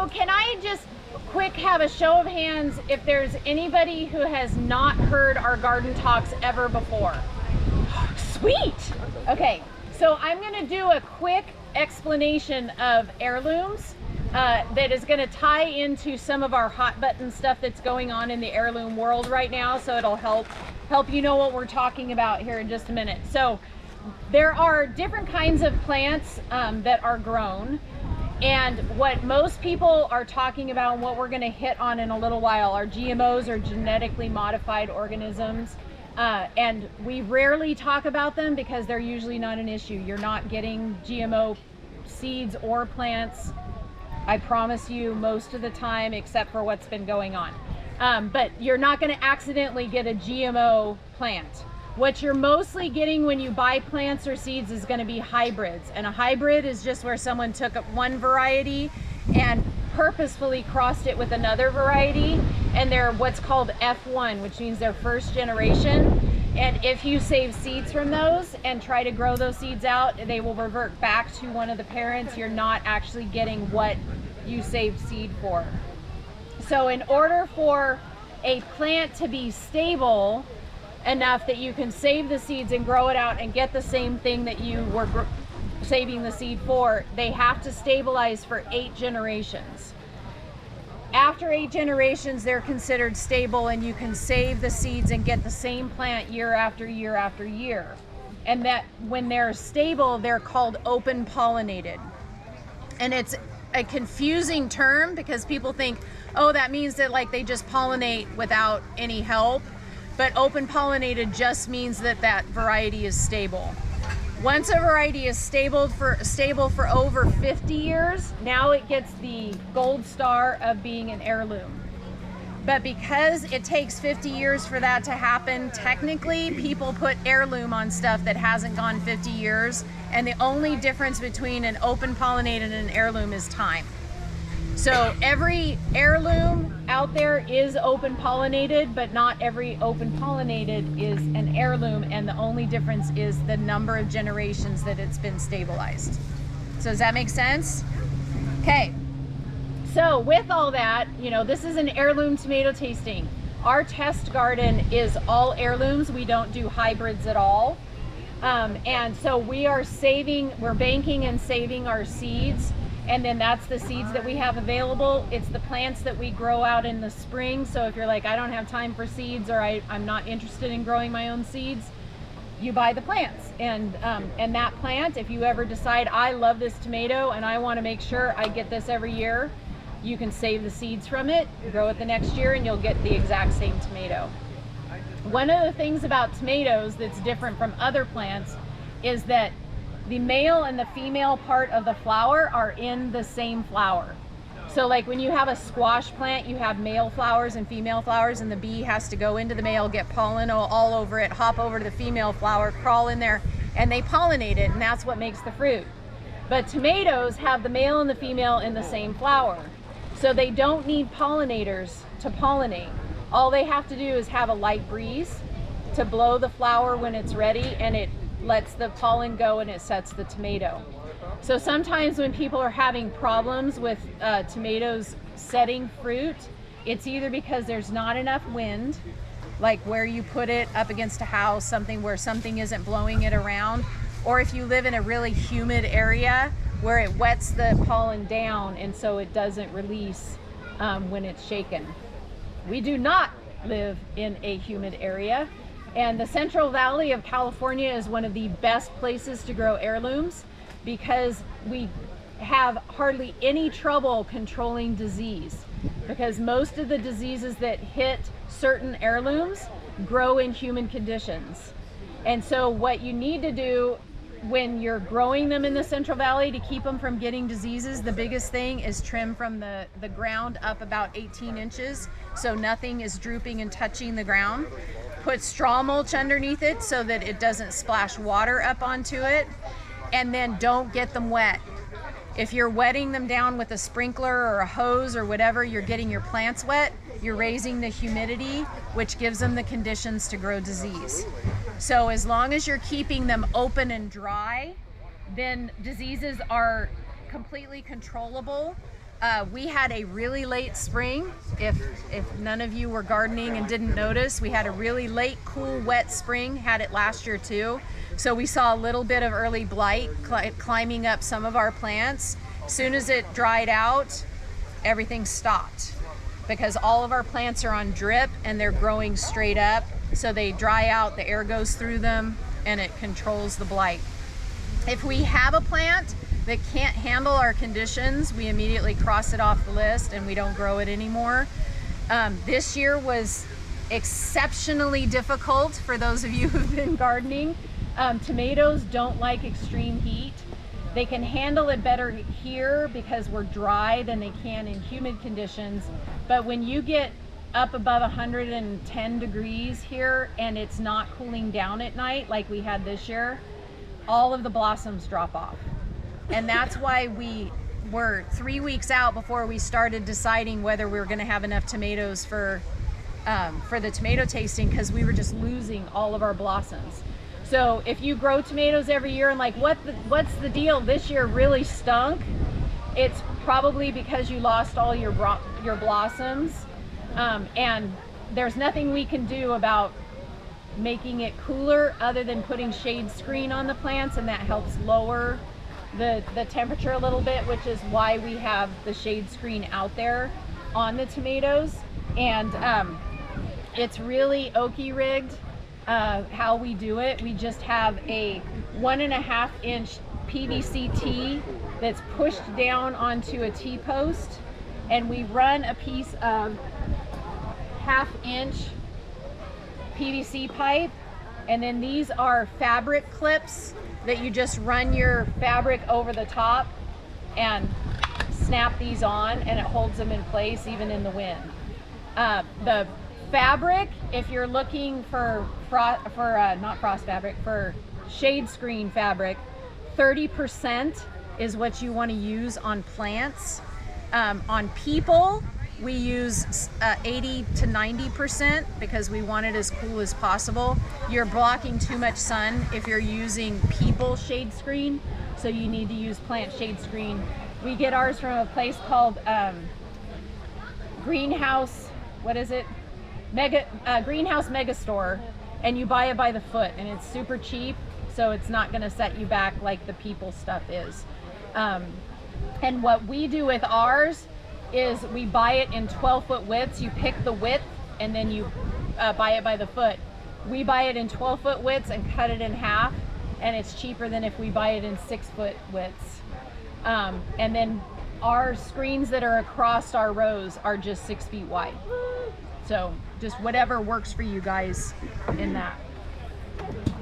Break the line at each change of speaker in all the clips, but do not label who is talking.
So can I just quick have a show of hands if there's anybody who has not heard our garden talks ever before? Sweet. Okay, so I'm going to do a quick explanation of heirlooms that is going to tie into some of our hot button stuff that's going on in the heirloom world right now, so it'll help you know what we're talking about here in just a minute. So there are different kinds of plants that are grown, and what most people are talking about and what we're going to hit on in a little while are GMOs, or genetically modified organisms. And we rarely talk about them because they're usually not an issue. You're not getting GMO seeds or plants, I promise you, most of the time, except for what's been going on. But you're not going to accidentally get a GMO plant. What you're mostly getting when you buy plants or seeds is going to be hybrids. And a hybrid is just where someone took one variety and purposefully crossed it with another variety, and they're what's called F1, which means they're first generation. And if you save seeds from those and try to grow those seeds out, they will revert back to one of the parents. You're not actually getting what you saved seed for. So in order for a plant to be stable enough that you can save the seeds and grow it out and get the same thing that you were saving the seed for, they have to stabilize for 8 generations. After 8 generations, they're considered stable, and you can save the seeds and get the same plant year after year after year. And that when they're stable, they're called open pollinated. And it's a confusing term because people think, oh, that means that like they just pollinate without any help. But open pollinated just means that that variety is stable. Once a variety is stable for over 50 years, now it gets the gold star of being an heirloom. But because it takes 50 years for that to happen, technically people put heirloom on stuff that hasn't gone 50 years, and the only difference between an open pollinated and an heirloom is time. So every heirloom out there is open pollinated, but not every open pollinated is an heirloom, and the only difference is the number of generations that it's been stabilized. So does that make sense? Okay, so with all that, you know, this is an heirloom tomato tasting. Our test garden is all heirlooms. We don't do hybrids at all. And so we're banking and saving our seeds. And then that's the seeds that we have available. It's the plants that we grow out in the spring. So if you're like, I don't have time for seeds, or I'm not interested in growing my own seeds, you buy the plants. And that plant, if you ever decide, I love this tomato and I want to make sure I get this every year, you can save the seeds from it, grow it the next year, and you'll get the exact same tomato. One of the things about tomatoes that's different from other plants is that the male and the female part of the flower are in the same flower. So like when you have a squash plant, you have male flowers and female flowers, and the bee has to go into the male, get pollen all over it, hop over to the female flower, crawl in there, and they pollinate it, and that's what makes the fruit. But tomatoes have the male and the female in the same flower. So they don't need pollinators to pollinate. All they have to do is have a light breeze to blow the flower when it's ready, and it lets the pollen go and it sets the tomato. So sometimes when people are having problems with tomatoes setting fruit, it's either because there's not enough wind, like where you put it up against a house, something where something isn't blowing it around, or if you live in a really humid area where it wets the pollen down and so it doesn't release when it's shaken. We do not live in a humid area. And the Central Valley of California is one of the best places to grow heirlooms because we have hardly any trouble controlling disease, because most of the diseases that hit certain heirlooms grow in human conditions. And so what you need to do when you're growing them in the Central Valley to keep them from getting diseases, the biggest thing is trim from the ground up about 18 inches so nothing is drooping and touching the ground. Put straw mulch underneath it so that it doesn't splash water up onto it, and then don't get them wet. If you're wetting them down with a sprinkler or a hose or whatever, you're getting your plants wet, you're raising the humidity, which gives them the conditions to grow disease. So as long as you're keeping them open and dry, then diseases are completely controllable. we had a really late spring. If none of you were gardening and didn't notice, we had a really late, cool, wet spring. Had it last year too. So we saw a little bit of early blight climbing up some of our plants. As soon as it dried out, everything stopped because all of our plants are on drip and they're growing straight up. So they dry out, the air goes through them, and it controls the blight. If we have a plant that can't handle our conditions, we immediately cross it off the list and we don't grow it anymore. This year was exceptionally difficult for those of you who've been gardening. Tomatoes don't like extreme heat. They can handle it better here because we're dry than they can in humid conditions. But when you get up above 110 degrees here and it's not cooling down at night like we had this year, all of the blossoms drop off. And that's why we were 3 weeks out before we started deciding whether we were going to have enough tomatoes for the tomato tasting, because we were just losing all of our blossoms. So if you grow tomatoes every year and like, what's the deal? This year really stunk. It's probably because you lost all your blossoms, and there's nothing we can do about making it cooler other than putting shade screen on the plants, and that helps lower the temperature a little bit, which is why we have the shade screen out there on the tomatoes. And it's really Oki rigged how we do it. We just have a 1.5 inch PVC T that's pushed down onto a T-post, and we run a piece of 1/2 inch PVC pipe, and then these are fabric clips that you just run your fabric over the top and snap these on, and it holds them in place even in the wind. The fabric, if you're looking for not frost fabric, for shade screen fabric, 30% is what you want to use on plants. On people, we use 80 to 90% because we want it as cool as possible. You're blocking too much sun if you're using people shade screen, so you need to use plant shade screen. We get ours from a place called Greenhouse, what is it? Greenhouse Mega Store, and you buy it by the foot, and it's super cheap, so it's not going to set you back like the people stuff is. And what we do with ours is we buy it in 12-foot widths. You pick the width and then you buy it by the foot. We buy it in 12-foot widths and cut it in half, and it's cheaper than if we buy it in 6-foot widths. And then our screens that are across our rows are just 6 feet wide. So just whatever works for you guys in that.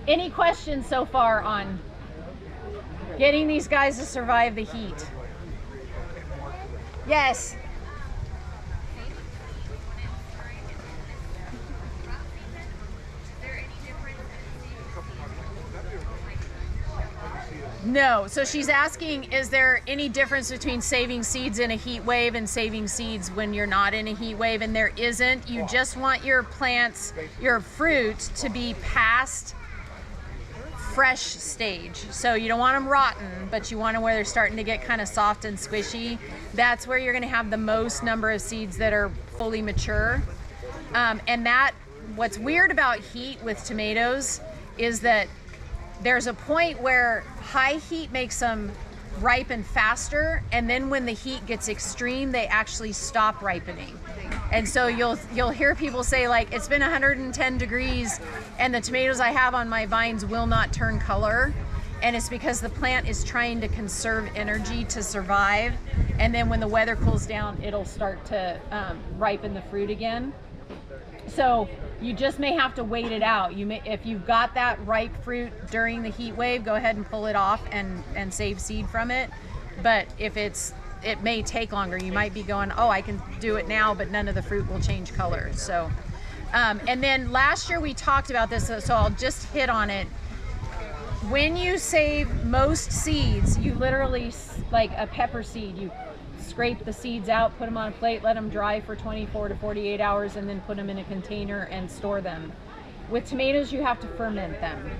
Any questions so far on getting these guys to survive the heat? Yes. No. So she's asking, is there any difference between saving seeds in a heat wave and saving seeds when you're not in a heat wave? And there isn't. You just want your plants, your fruit, to be past fresh stage. So you don't want them rotten, but you want them where they're starting to get kind of soft and squishy. That's where you're going to have the most number of seeds that are fully mature. And what's weird about heat with tomatoes is that there's a point where high heat makes them ripen faster, and then when the heat gets extreme, they actually stop ripening. And so you'll hear people say, like, it's been 110 degrees and the tomatoes I have on my vines will not turn color. And it's because the plant is trying to conserve energy to survive. And then when the weather cools down, it'll start to ripen the fruit again. So you just may have to wait it out. If you've got that ripe fruit during the heat wave, go ahead and pull it off and save seed from it. But if it may take longer. You might be going, oh, I can do it now, but none of the fruit will change color. So, and then last year we talked about this, so I'll just hit on it. When you save most seeds, you literally, like a pepper seed, you scrape the seeds out, put them on a plate, let them dry for 24 to 48 hours, and then put them in a container and store them. With tomatoes, you have to ferment them.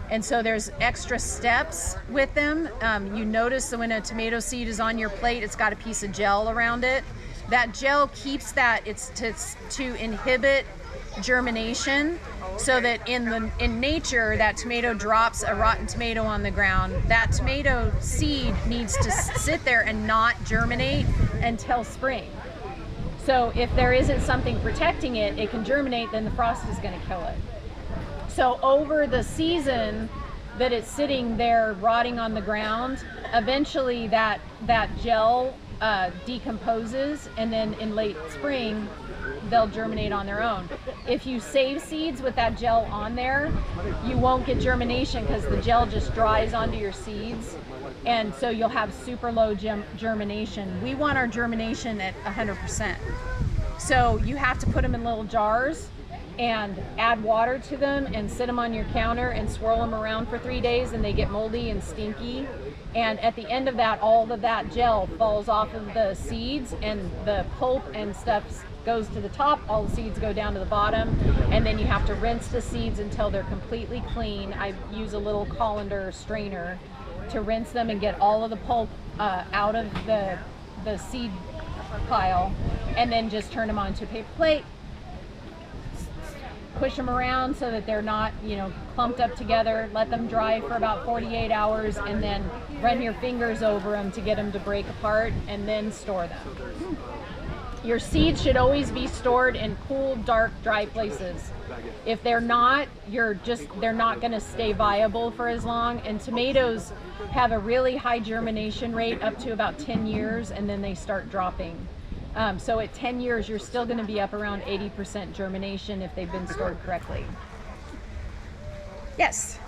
And so there's extra steps with them. You notice that when a tomato seed is on your plate, it's got a piece of gel around it. That gel keeps that, it's to inhibit germination, so that in nature, that tomato drops a rotten tomato on the ground. That tomato seed needs to sit there and not germinate until spring. So if there isn't something protecting it, it can germinate, then the frost is going to kill it. So over the season that it's sitting there rotting on the ground, eventually that gel decomposes, and then in late spring they'll germinate on their own. If you save seeds with that gel on there, you won't get germination because the gel just dries onto your seeds, and so you'll have super low germination. We want our germination at 100%. So you have to put them in little jars and add water to them and sit them on your counter and swirl them around for 3 days, and they get moldy and stinky. And at the end of that, all of that gel falls off of the seeds, and the pulp and stuff goes to the top, all the seeds go down to the bottom, and then you have to rinse the seeds until they're completely clean. I use a little colander strainer to rinse them and get all of the pulp out of the seed pile, and then just turn them onto a paper plate, push them around so that they're not, clumped up together, let them dry for about 48 hours, and then run your fingers over them to get them to break apart, and then store them. Your seeds should always be stored in cool, dark, dry places. If they're not, they're not going to stay viable for as long. And tomatoes have a really high germination rate up to about 10 years, and then they start dropping. So at 10 years, you're still going to be up around 80% germination if they've been stored correctly. Yes?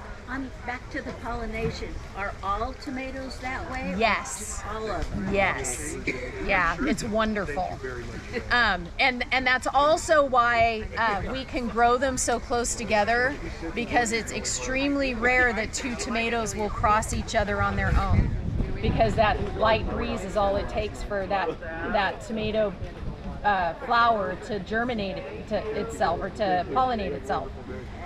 Back to the pollination, are all tomatoes that way?
Yes.
All of them?
Yes. Yeah, it's wonderful. And that's also why we can grow them so close together, because it's extremely rare that two tomatoes will cross each other on their own, because that light breeze is all it takes for that tomato flower to germinate itself or to pollinate itself.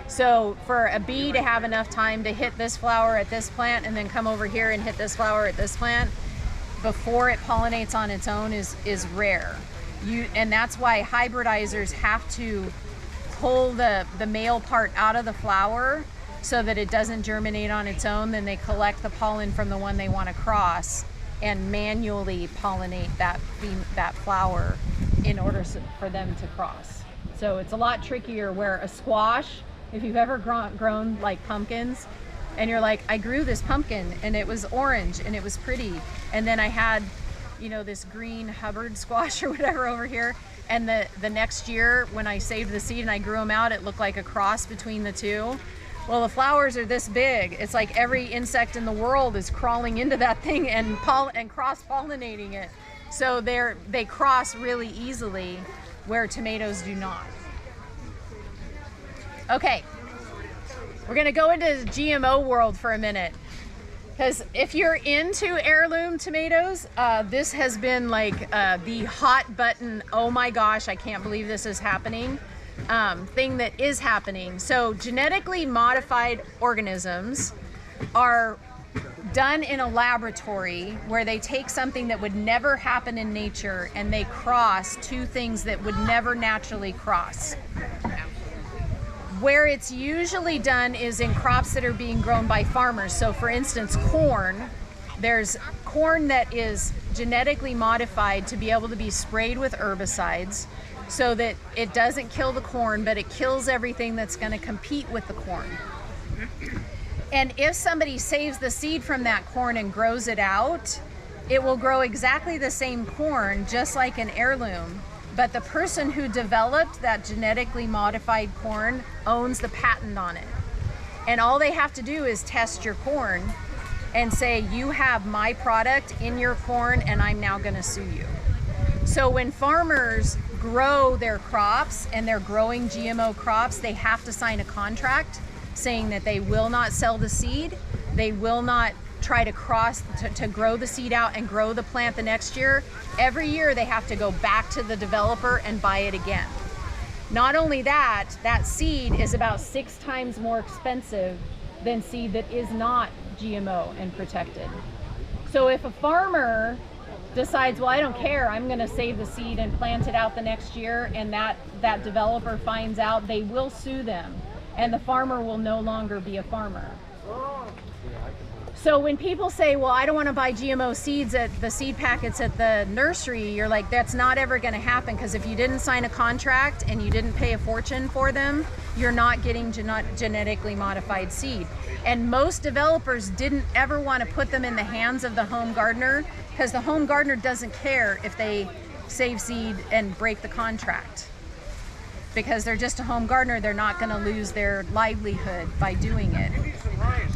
So for a bee to have enough time to hit this flower at this plant and then come over here and hit this flower at this plant before it pollinates on its own is rare. And that's why hybridizers have to pull the male part out of the flower so that it doesn't germinate on its own. Then they collect the pollen from the one they want to cross and manually pollinate that flower in order for them to cross. So it's a lot trickier, where a squash, if you've ever grown like pumpkins, and you're like, I grew this pumpkin and it was orange and it was pretty, and then I had, this green Hubbard squash or whatever over here, and the next year when I saved the seed and I grew them out, it looked like a cross between the two. Well, the flowers are this big. It's like every insect in the world is crawling into that thing and cross-pollinating it. So they cross really easily, where tomatoes do not. Okay, we're gonna go into the GMO world for a minute, because if you're into heirloom tomatoes, this has been like the hot button, oh my gosh, I can't believe this is happening, thing that is happening. So genetically modified organisms are done in a laboratory where they take something that would never happen in nature and they cross two things that would never naturally cross. Where it's usually done is in crops that are being grown by farmers. So for instance, corn, there's corn that is genetically modified to be able to be sprayed with herbicides so that it doesn't kill the corn, but it kills everything that's going to compete with the corn. And if somebody saves the seed from that corn and grows it out, it will grow exactly the same corn, just like an heirloom. But the person who developed that genetically modified corn owns the patent on it. And all they have to do is test your corn and say, you have my product in your corn and I'm now going to sue you. So when farmers grow their crops and they're growing GMO crops, they have to sign a contract saying that they will not sell the seed, they will not try to grow the seed out and grow the plant the next year. Every year they have to go back to the developer and buy it again. Not only that, that seed is about 6 times more expensive than seed that is not GMO and protected. So if a farmer decides, well, I don't care, I'm going to save the seed and plant it out the next year, and that developer finds out, they will sue them, and the farmer will no longer be a farmer. So when people say, well, I don't want to buy GMO seeds at the seed packets at the nursery, you're like, that's not ever going to happen, because if you didn't sign a contract and you didn't pay a fortune for them, you're not getting genetically modified seed. And most developers didn't ever want to put them in the hands of the home gardener, because the home gardener doesn't care if they save seed and break the contract. Because they're just a home gardener, they're not going to lose their livelihood by doing it.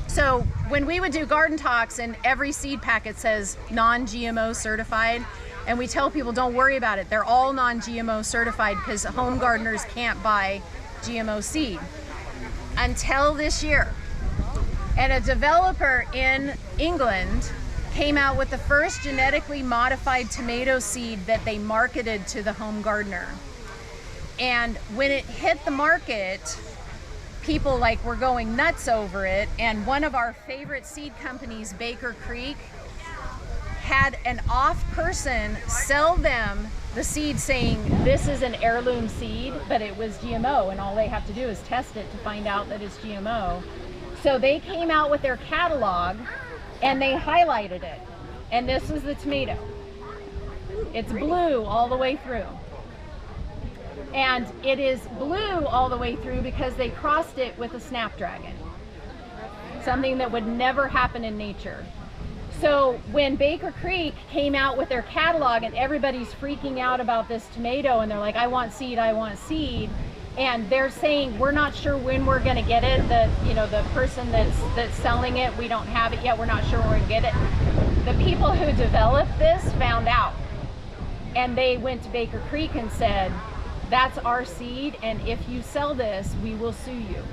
So when we would do garden talks and every seed packet says non-GMO certified, and we tell people don't worry about it, they're all non-GMO certified because home gardeners can't buy GMO seed. Until this year. And a developer in England came out with the first genetically modified tomato seed that they marketed to the home gardener. And when it hit the market, people were going nuts over it. And one of our favorite seed companies, Baker Creek, had an off person sell them the seed saying this is an heirloom seed, but it was GMO, and all they have to do is test it to find out that it's GMO. So they came out with their catalog and they highlighted it. And this is the tomato. It's blue all the way through. And it is blue all the way through because they crossed it with a snapdragon. Something that would never happen in nature. So when Baker Creek came out with their catalog and everybody's freaking out about this tomato and they're like, I want seed, I want seed. And they're saying, we're not sure when we're gonna get it. The person that's selling it, we don't have it yet, we're not sure when we're gonna get it. The people who developed this found out. And they went to Baker Creek and said, that's our seed, and if you sell this, we will sue you.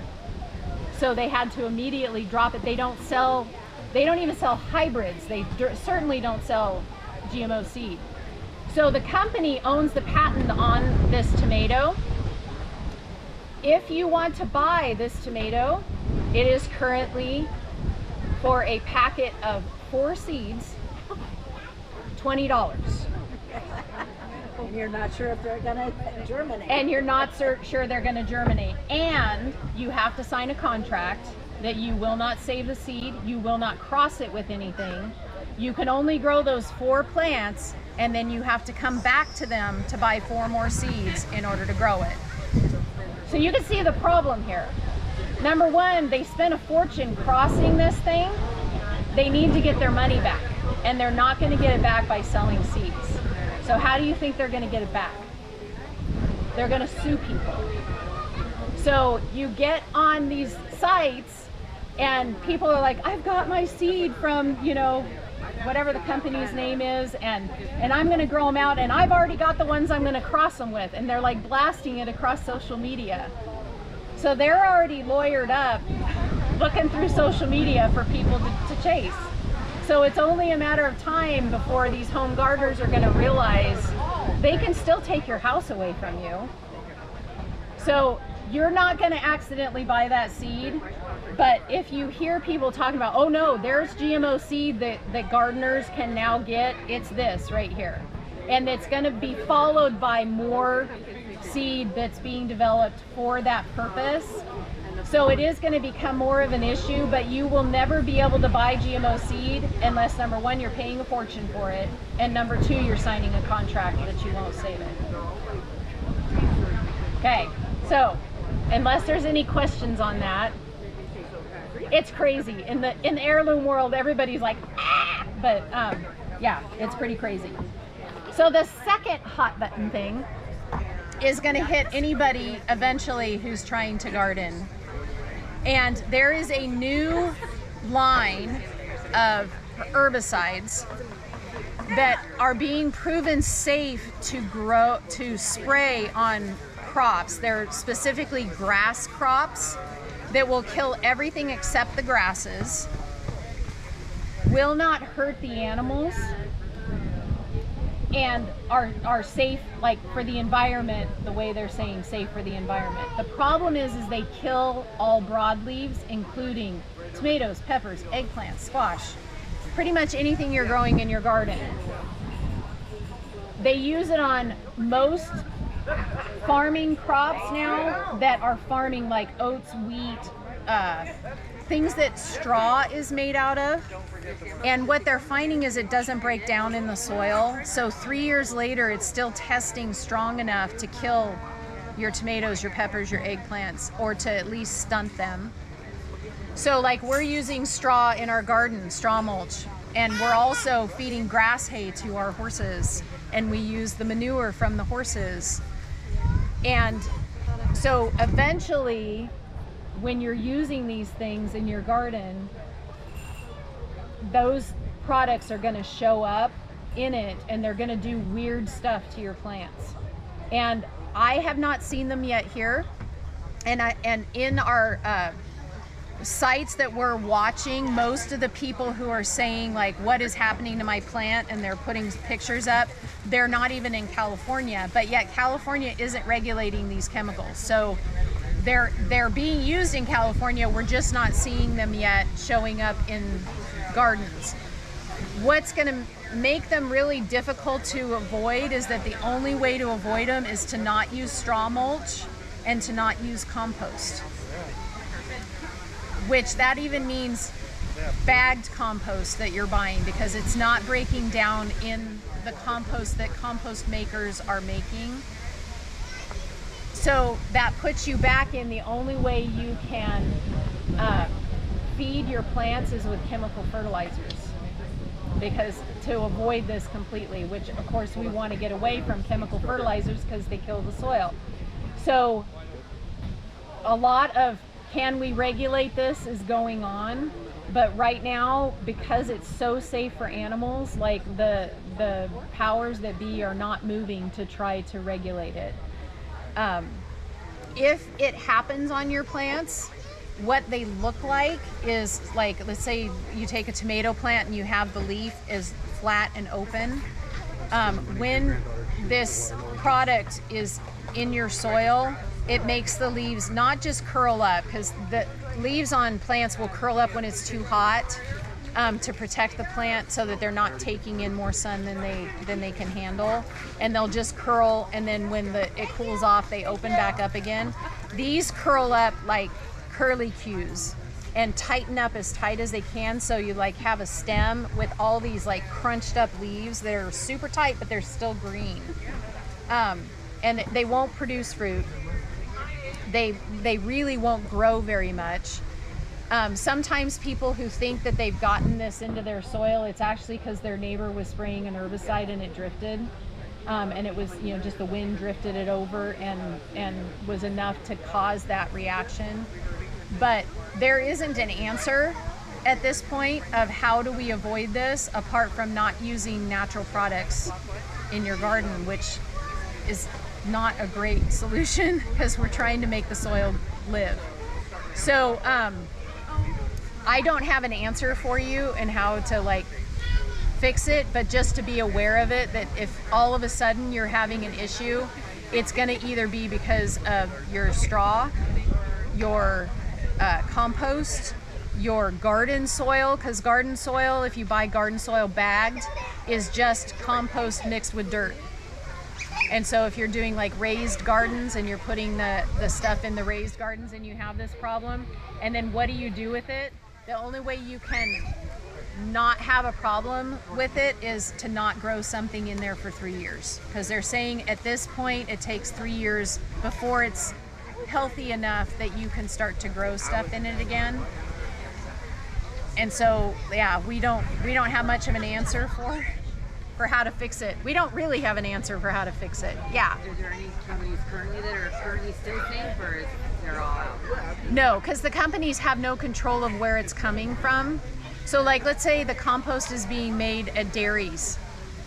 So they had to immediately drop it. They don't even sell hybrids. They certainly don't sell GMO seed. So the company owns the patent on this tomato. If you want to buy this tomato, it is currently, for a packet of 4 seeds, $20.
And you're not sure if they're gonna germinate.
And you're not sure they're gonna germinate. And you have to sign a contract that you will not save the seed, you will not cross it with anything. You can only grow those 4 plants, and then you have to come back to them to buy 4 more seeds in order to grow it. So you can see the problem here. Number one, they spent a fortune crossing this thing. They need to get their money back, and they're not gonna get it back by selling seeds. So how do you think they're gonna get it back? They're gonna sue people. So you get on these sites and people are like, I've got my seed from, whatever the company's name is, and I'm gonna grow them out, and I've already got the ones I'm gonna cross them with, and they're like blasting it across social media. So they're already lawyered up, looking through social media for people to chase. So it's only a matter of time before these home gardeners are gonna realize they can still take your house away from you. So you're not gonna accidentally buy that seed, but if you hear people talking about, oh no, there's GMO seed that gardeners can now get, it's this right here. And it's gonna be followed by more seed that's being developed for that purpose. So it is gonna become more of an issue, but you will never be able to buy GMO seed unless, number one, you're paying a fortune for it, and number two, you're signing a contract that you won't save it. Okay, so unless there's any questions on that, it's crazy. In the heirloom world, everybody's like, ah! But yeah, it's pretty crazy. So the second hot button thing is gonna hit anybody eventually who's trying to garden. And there is a new line of herbicides that are being proven safe to spray on crops. They're specifically grass crops that will kill everything except the grasses, will not hurt the animals, and are safe, like, for the environment, the way they're saying safe for the environment. The problem is they kill all broadleaves, including tomatoes, peppers, eggplants, squash, pretty much anything you're growing in your garden. They use it on most farming crops now that are farming, like oats, wheat, things that straw is made out of. And what they're finding is it doesn't break down in the soil. So 3 years later, it's still testing strong enough to kill your tomatoes, your peppers, your eggplants, or to at least stunt them. So like we're using straw in our garden, straw mulch, and we're also feeding grass hay to our horses, and we use the manure from the horses. And so eventually, when you're using these things in your garden, those products are going to show up in it, and they're going to do weird stuff to your plants. And I have not seen them yet here, and in our sites that we're watching, most of the people who are saying like what is happening to my plant and they're putting pictures up, they're not even in California, but yet California isn't regulating these chemicals. So they're being used in California, we're just not seeing them yet showing up in gardens. What's going to make them really difficult to avoid is that the only way to avoid them is to not use straw mulch and to not use compost, which that even means bagged compost that you're buying, because it's not breaking down in the compost that compost makers are making. So that puts you back in the only way you can feed your plants is with chemical fertilizers, because to avoid this completely, which of course we want to get away from chemical fertilizers because they kill the soil. So a lot of can we regulate this is going on, but right now, because it's so safe for animals, like the powers that be are not moving to try to regulate it. If it happens on your plants, what they look like is like, let's say you take a tomato plant and you have the leaf is flat and open. When this product is in your soil, it makes the leaves not just curl up, because the leaves on plants will curl up when it's too hot, to protect the plant so that they're not taking in more sun than they can handle, and they'll just curl, and then when it cools off they open back up again. These curl up like curly cues and tighten up as tight as they can, so you like have a stem with all these like crunched up leaves that are super tight but they're still green, and they won't produce fruit. They really won't grow very much. Sometimes people who think that they've gotten this into their soil, it's actually because their neighbor was spraying an herbicide and it drifted, and it was, just the wind drifted it over and was enough to cause that reaction. But there isn't an answer at this point of how do we avoid this apart from not using natural products in your garden, which is not a great solution because we're trying to make the soil live. So I don't have an answer for you and how to like fix it, but just to be aware of it, that if all of a sudden you're having an issue, it's going to either be because of your straw, your compost, your garden soil, because garden soil, if you buy garden soil bagged, is just compost mixed with dirt. And so if you're doing like raised gardens and you're putting the stuff in the raised gardens and you have this problem, and then what do you do with it? The only way you can not have a problem with it is to not grow something in there for 3 years. Because they're saying at this point it takes 3 years before it's healthy enough that you can start to grow stuff in it again. And so yeah, we don't have much of an answer for how to fix it. We don't really have an answer for how to fix it. Yeah.
Is there any companies currently that are currently still safe, or is they're all out?
No, because the companies have no control of where it's coming from. So like, let's say the compost is being made at dairies,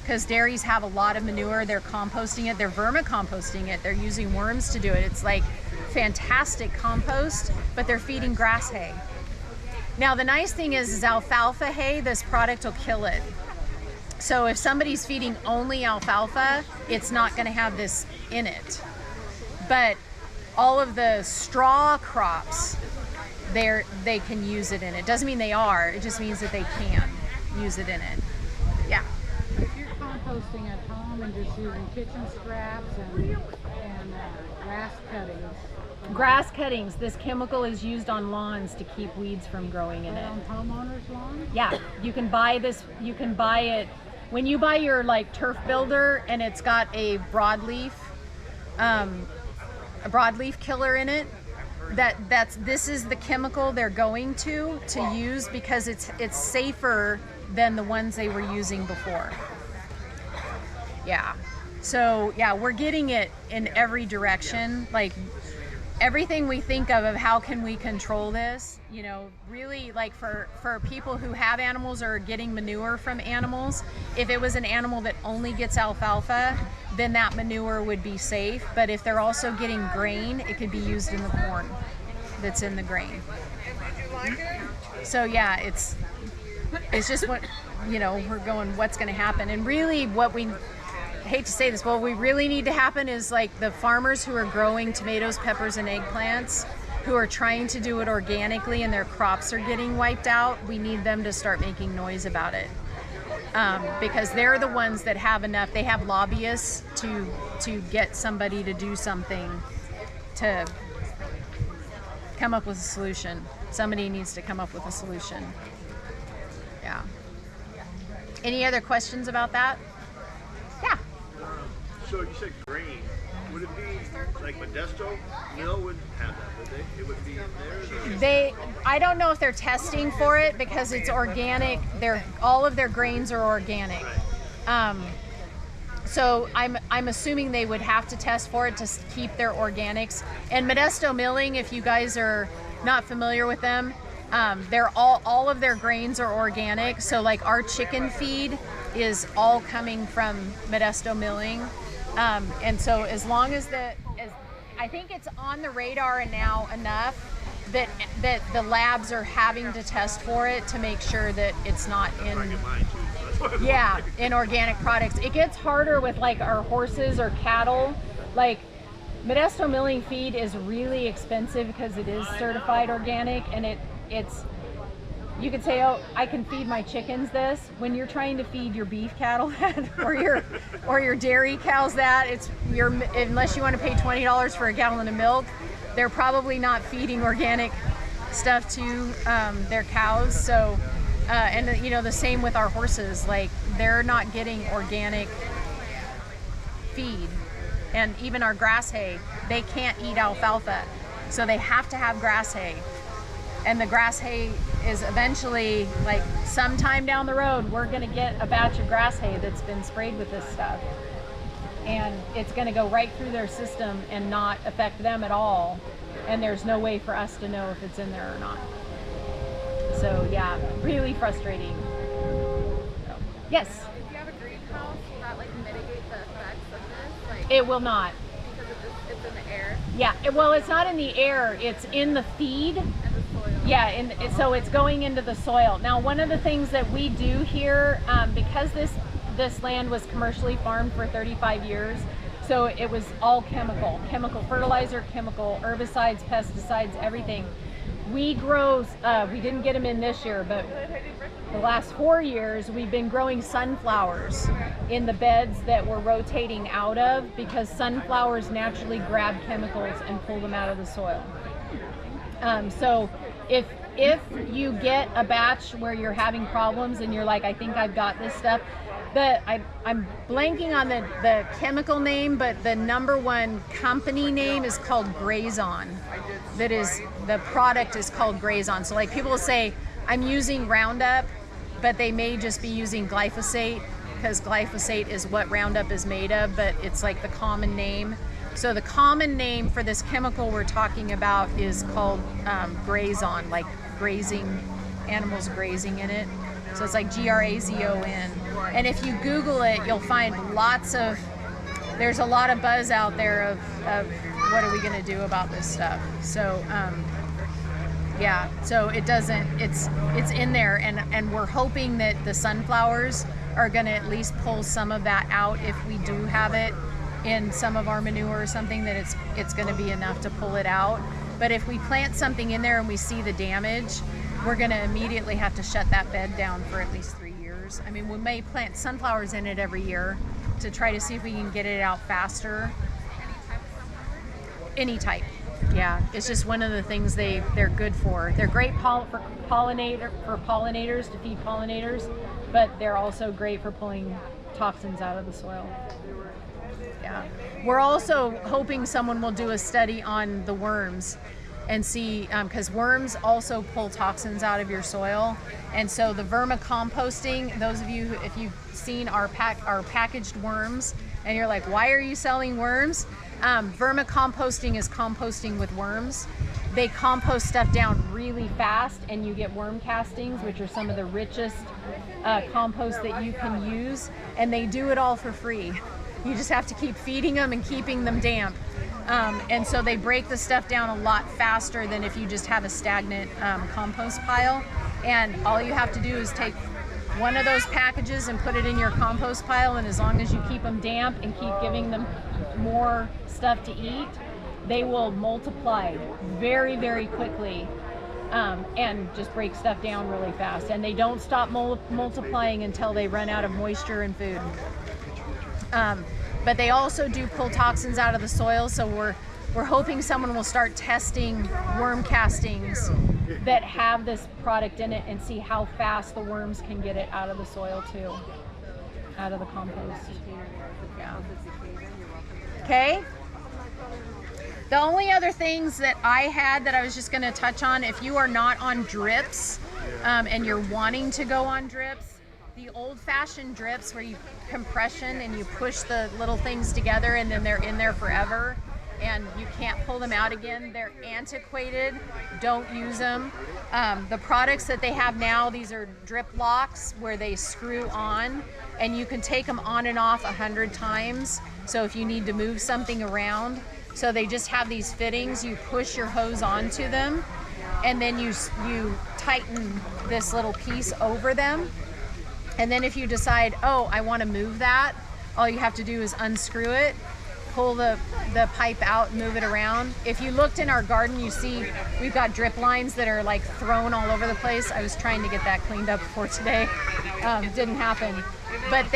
because dairies have a lot of manure. They're composting it, they're vermicomposting it, they're using worms to do it. It's like fantastic compost, but they're feeding grass hay. Now the nice thing is alfalfa hay, this product will kill it. So if somebody's feeding only alfalfa, it's not going to have this in it. But all of the straw crops, they can use it in it. Doesn't mean they are, it just means that they can use it in it. Yeah.
If you're composting at home and just using kitchen scraps and grass cuttings, this chemical is used on lawns to keep weeds from growing in it. on homeowners' lawns?
Yeah, you can buy this, you can buy it when you buy your like turf builder and it's got a broadleaf killer in it. This is the chemical they're going to use because it's safer than the ones they were using before. Yeah. So yeah, we're getting it in every direction. Like everything we think of how can we control this, you know, really like for people who have animals or are getting manure from animals, if it was an animal that only gets alfalfa, then that manure would be safe. But if they're also getting grain, it could be used in the corn that's in the grain. So yeah, it's just what, you know, we're going, what's going to happen. And really what we, I hate to say this, what we really need to happen is like the farmers who are growing tomatoes, peppers, and eggplants, who are trying to do it organically and their crops are getting wiped out, we need them to start making noise about it. Because they're the ones that have enough, they have lobbyists to get somebody to do something to come up with a solution. Somebody needs to come up with a solution. Yeah. Any other questions about that? Yeah.
So you said grain. Would it be like Modesto Mill wouldn't have that, would they? It would be in there?
I don't know if they're testing for it because it's organic. All of their grains are organic. So I'm assuming they would have to test for it to keep their organics. And Modesto Milling, if you guys are not familiar with them, they're all of their grains are organic. So like our chicken feed is all coming from Modesto Milling. And so as long as I think it's on the radar now enough that the labs are having to test for it to make sure that it's not in in organic products. It gets harder with like our horses or cattle. Like Modesto Milling feed is really expensive because it is certified organic, and it's you could say, oh, I can feed my chickens this. When you're trying to feed your beef cattle that, or your dairy cows that, unless you want to pay $20 for a gallon of milk, they're probably not feeding organic stuff to their cows. So, and you know, the same with our horses. Like they're not getting organic feed, and even our grass hay, they can't eat alfalfa, so they have to have grass hay. And the grass hay is eventually, like sometime down the road, we're gonna get a batch of grass hay that's been sprayed with this stuff. And it's gonna go right through their system and not affect them at all. And there's no way for us to know if it's in there or not. So yeah, really frustrating. So, yes?
If you have a greenhouse, will that like mitigate the effects of this? Like,
It will not.
because it's in the air
Yeah, well, it's not in the air, it's in the feed.
and the soil.
Yeah, so it's going into the soil. Now, one of the things that we do here, because this land was commercially farmed for 35 years, so it was all chemical fertilizer, chemical herbicides, pesticides, everything. We grow, we didn't get them in this year, but the last 4 years, we've been growing sunflowers in the beds that we're rotating out of, because sunflowers naturally grab chemicals and pull them out of the soil. So if you get a batch where you're having problems and you're like, I think I've got this stuff, I'm blanking on the chemical name, but the #1 company name is called Grazon. That is, the product is called Grazon. So like people will say, I'm using Roundup, but they may just be using glyphosate, because glyphosate is what Roundup is made of, but it's like the common name. So the common name for this chemical we're talking about is called Grazon, like grazing, animals grazing in it. So it's like Grazon. And if you Google it, you'll find there's a lot of buzz out there of what are we gonna do about this stuff. So yeah, so it's in there, and we're hoping that the sunflowers are gonna at least pull some of that out if we do have it in some of our manure or something, that it's going to be enough to pull it out.
But if we plant something in there and we see the damage, we're going to immediately have to shut that bed down for at least 3 years. I mean, we may plant sunflowers in it every year to try to see if we can get it out faster. Any type. Yeah, it's just one of the things they're good for. They're great for pollinators, to feed pollinators, but they're also great for pulling toxins out of the soil. Yeah. We're also hoping someone will do a study on the worms and see, because worms also pull toxins out of your soil. And so the vermicomposting, those of you, if you've seen our packaged worms and you're like, why are you selling worms? Vermicomposting is composting with worms. They compost stuff down really fast and you get worm castings, which are some of the richest compost that you can use. And they do it all for free. You just have to keep feeding them and keeping them damp. And so they break the stuff down a lot faster than if you just have a stagnant compost pile. And all you have to do is take one of those packages and put it in your compost pile, and as long as you keep them damp and keep giving them more stuff to eat, they will multiply very, very quickly and just break stuff down really fast. And they don't stop multiplying until they run out of moisture and food. But they also do pull toxins out of the soil, so we're hoping someone will start testing worm castings that have this product in it and see how fast the worms can get it out of the soil too, out of the compost. Yeah. Okay. The only other things that I had that I was just going to touch on, if you are not on drips and you're wanting to go on drips, the old-fashioned drips where you compression and you push the little things together and then they're in there forever and you can't pull them out again, they're antiquated. Don't use them. The products that they have now, these are drip locks where they screw on and you can take them on and off 100 times. So if you need to move something around, so they just have these fittings, you push your hose onto them and then you tighten this little piece over them. And then if you decide, oh, I want to move that, all you have to do is unscrew it, pull the pipe out, move it around. If you looked in our garden, you see we've got drip lines that are like thrown all over the place. I was trying to get that cleaned up before today. Didn't happen. But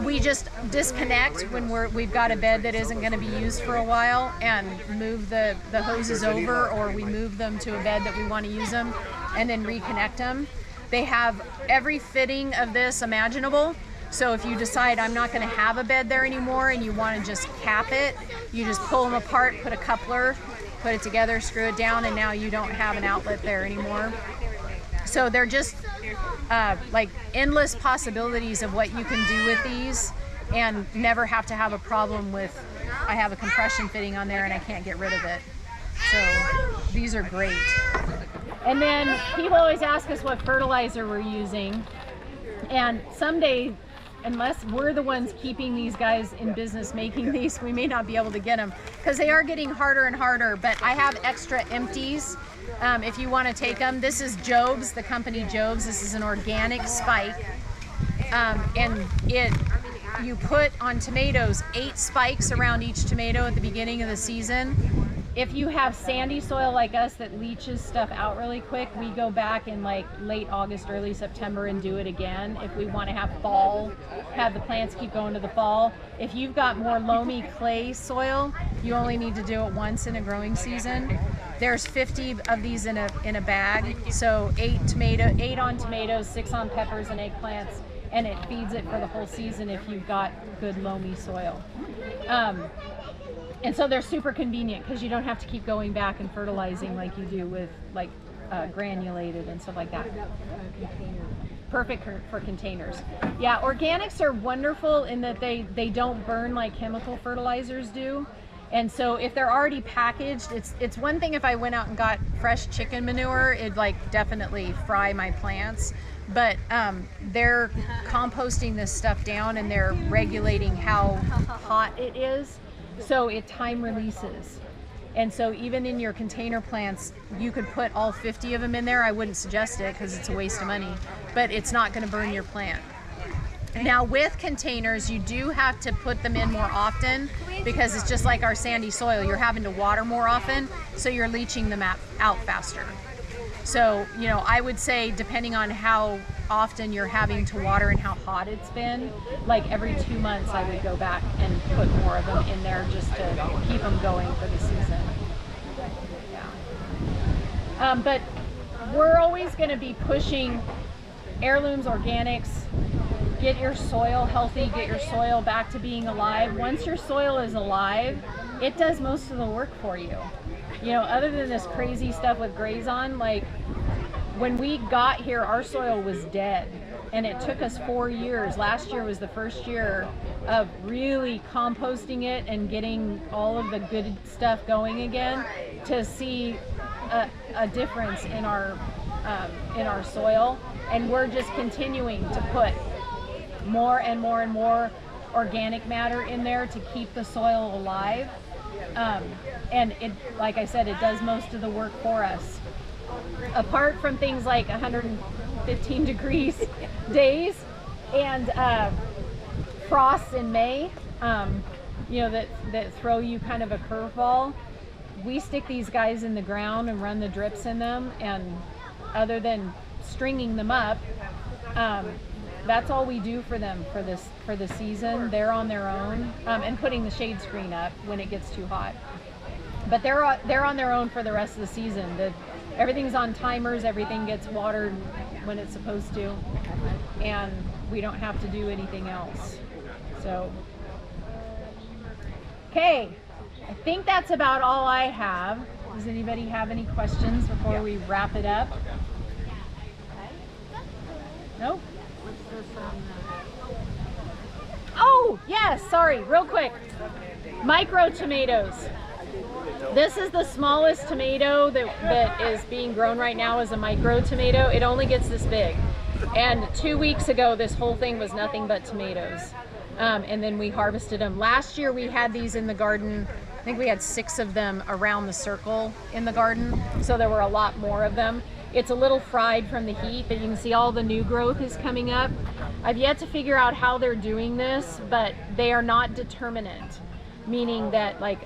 we just disconnect when we've got a bed that isn't going to be used for a while and move the hoses over, or we move them to a bed that we want to use them and then reconnect them. They have every fitting of this imaginable. So if you decide I'm not going to have a bed there anymore and you want to just cap it, you just pull them apart, put a coupler, put it together, screw it down, and now you don't have an outlet there anymore. So they're just like endless possibilities of what you can do with these and never have to have a problem with, I have a compression fitting on there and I can't get rid of it. So these are great. And then people always ask us what fertilizer we're using. And someday, unless we're the ones keeping these guys in business making these, we may not be able to get them because they are getting harder and harder. But I have extra empties if you want to take them. This is Job's, the company Job's. This is an organic spike. And you put on tomatoes 8 spikes around each tomato at the beginning of the season. If you have sandy soil like us that leaches stuff out really quick, we go back in like late August, early September and do it again. If we want to have fall, have the plants keep going to the fall. If you've got more loamy clay soil, you only need to do it once in a growing season. There's 50 of these in a bag. So 8 on tomatoes, 6 on peppers and eggplants, and it feeds it for the whole season if you've got good loamy soil. And so they're super convenient because you don't have to keep going back and fertilizing like you do with like granulated and stuff like that. Perfect for containers. Yeah, organics are wonderful in that they don't burn like chemical fertilizers do. And so if they're already packaged, it's one thing if I went out and got fresh chicken manure, it'd like definitely fry my plants. But they're composting this stuff down and they're regulating how hot it is. So it time releases. And so even in your container plants, you could put all 50 of them in there. I wouldn't suggest it because it's a waste of money, but it's not going to burn your plant. Now with containers, you do have to put them in more often because it's just like our sandy soil. You're having to water more often, so you're leaching them out faster. So, you know, I would say depending on how often you're having to water and how hot it's been, like every 2 months I would go back and put more of them in there just to keep them going for the season. Yeah. But we're always going to be pushing heirlooms, organics, get your soil healthy, get your soil back to being alive. Once your soil is alive, it does most of the work for you. You know, other than this crazy stuff with Grazon, like when we got here, our soil was dead, and it took us 4 years. Last year was the first year of really composting it and getting all of the good stuff going again to see a difference in our soil. And we're just continuing to put more and more and more organic matter in there to keep the soil alive. And it, like I said, it does most of the work for us. Apart from things like 115 degrees days and frosts in May, you know, that throw you kind of a curveball, we stick these guys in the ground and run the drips in them, and other than stringing them up, that's all we do for them for the season. They're on their own, and putting the shade screen up when it gets too hot. But they're on their own for the rest of the season. Everything's on timers. Everything gets watered when it's supposed to, and we don't have to do anything else. So, okay, I think that's about all I have. Does anybody have any questions before we wrap it up? No? Oh, yes, sorry, real quick. Micro tomatoes. This is the smallest tomato that is being grown right now as a micro tomato. It only gets this big. And 2 weeks ago, this whole thing was nothing but tomatoes. And then we harvested them. Last year, we had these in the garden. I think we had 6 of them around the circle in the garden. So there were a lot more of them. It's a little fried from the heat, but you can see all the new growth is coming up. I've yet to figure out how they're doing this, but they are not determinate, meaning that like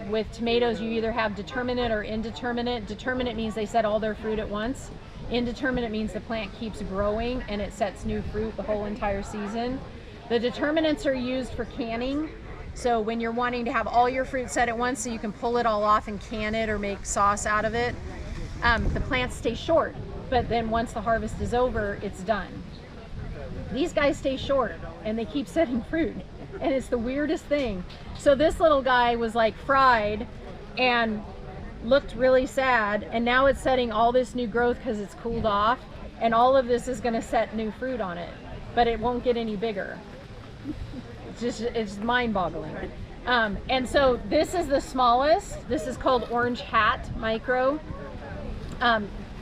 with tomatoes, you either have determinate or indeterminate. Determinate means they set all their fruit at once. Indeterminate means the plant keeps growing and it sets new fruit the whole entire season. The determinants are used for canning. So when you're wanting to have all your fruit set at once so you can pull it all off and can it or make sauce out of it, the plants stay short, but then once the harvest is over, it's done. These guys stay short and they keep setting fruit, and it's the weirdest thing. So this little guy was like fried and looked really sad, and now it's setting all this new growth because it's cooled off, and all of this is going to set new fruit on it, but it won't get any bigger. It's mind-boggling. And so this is the smallest. This is called Orange Hat Micro.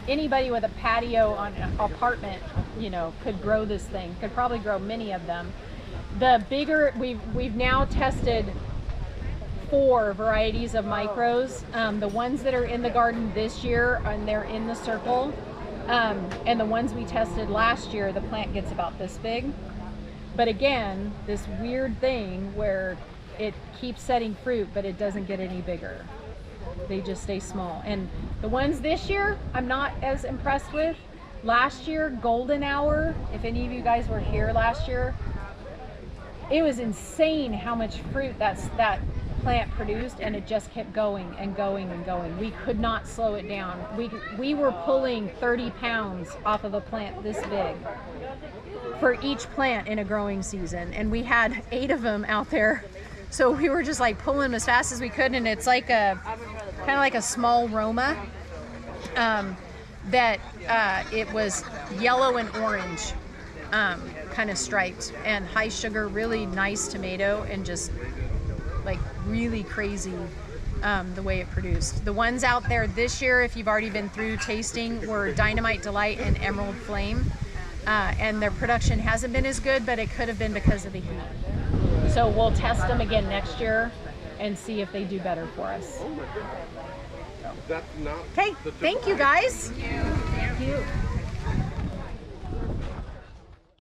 Anybody with a patio on an apartment, you know, could grow this thing, could probably grow many of them. The bigger, we've now tested 4 varieties of micros. The ones that are in the garden this year, and they're in the circle, and the ones we tested last year, the plant gets about this big. But again, this weird thing where it keeps setting fruit, but it doesn't get any bigger. They just stay small. And the ones this year, I'm not as impressed with. Last year, Golden Hour, if any of you guys were here last year, it was insane how much fruit that plant produced, and it just kept going and going and going. We could not slow it down. We were pulling 30 pounds off of a plant this big for each plant in a growing season, and we had 8 of them out there. So we were just like pulling them as fast as we could, and it's like a kind of like a small Roma that it was yellow and orange kind of striped, and high sugar, really nice tomato, and just like really crazy the way it produced. The ones out there this year, if you've already been through tasting, were Dynamite Delight and Emerald Flame, and their production hasn't been as good, but it could have been because of the heat. So we'll test them again next year and see if they do better for us. Okay, thank you guys.
Thank you.